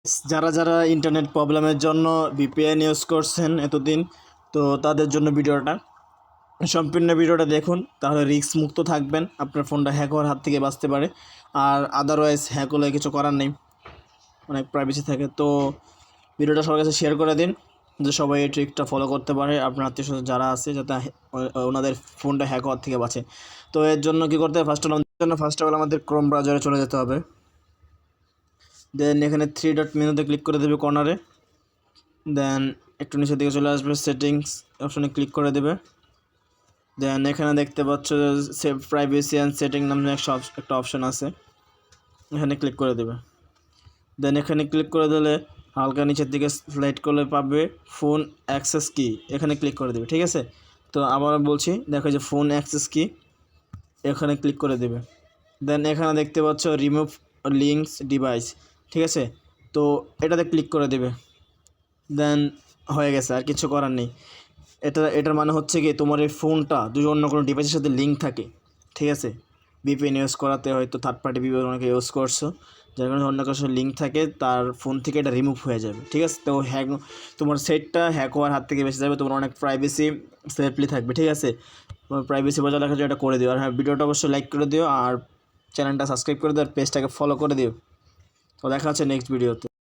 যারা যারা ইন্টারনেট প্রবলেমের জন্য ভিপিএন ইউজ করছেন এতদিন, তো তাদের জন্য ভিডিওটা সম্পূর্ণ ভিডিওটা দেখুন, তাহলে রিস্ক মুক্ত থাকবেন, আপনার ফোনটা হ্যাক হওয়ার হাত থেকে বাঁচতে পারে। আর আদারওয়াইজ হ্যাক হলে কিছু করার নেই, অনেক প্রাইভেসি থাকে। তো ভিডিওটা সবার কাছে শেয়ার করে দিন, যে সবাই এই ট্রিকটা ফলো করতে পারে, আপনার আত্মীয়স্বজন যারা আছে যাতে ওনাদের ফোনটা হ্যাক হওয়ার থেকে বাঁচে। তো এর জন্য কী করতে হবে, ফার্স্ট অফ অল আমাদের ক্রোম ব্রাউজারে চলে যেতে হবে। দেন এখানে 3 ডট মেনুতে ক্লিক করে দেবে কর্নারে। দেন একটু নিচের দিকে চলে আসবে, সেটিংস অপশনে ক্লিক করে দেবে। দেন এখানে দেখতে পাচ্ছ সেভ প্রাইভেসি অ্যান্ড সেটিং নামে একটা অপশন আছে, এখানে ক্লিক করে দেবে। দেন এখানে ক্লিক করে দিলে হালকা নিচের দিকে স্লাইড করলে পাবে ফোন অ্যাক্সেস কি, এখানে ক্লিক করে দেবে। ঠিক আছে, তো আবার বলছি, দেখো যে ফোন অ্যাক্সেস কি, এখানে ক্লিক করে দেবে। দেন এখানে দেখতে পাচ্ছ রিমুভ লিঙ্কস ডিভাইস, ঠিক আছে, তো এটাতে ক্লিক করে দেবে। দেন হয়ে গেছে, আর কিছু করার নেই। এটার মানে হচ্ছে কি, তোমার এই ফোনটা যদি অন্য কোনো ডিভাইসের সাথে লিঙ্ক থাকে, ঠিক আছে, ভিপিএন ইউজ করাতে হয়তো থার্ড পার্টি ভিপিএন অনেকে ইউজ করছো, যার কারণে অন্য কারোর সাথে লিঙ্ক থাকে, তার ফোন থেকে এটা রিমুভ হয়ে যাবে। ঠিক আছে, তো তোমার সেটটা হ্যাক হওয়ার হাত থেকে বেঁচে যাবে, তোমার অনেক প্রাইভেসি সেফলি থাকবে। ঠিক আছে, তোমার প্রাইভেসি বজায় রাখার জন্য এটা করে দিও। আর হ্যাঁ, ভিডিওটা অবশ্যই লাইক করে দিও, আর চ্যানেলটা সাবস্ক্রাইব করে দিও, আর পেজটাকে ফলো করে দিও। তো দেখা হচ্ছে নেক্সট ভিডিওতে।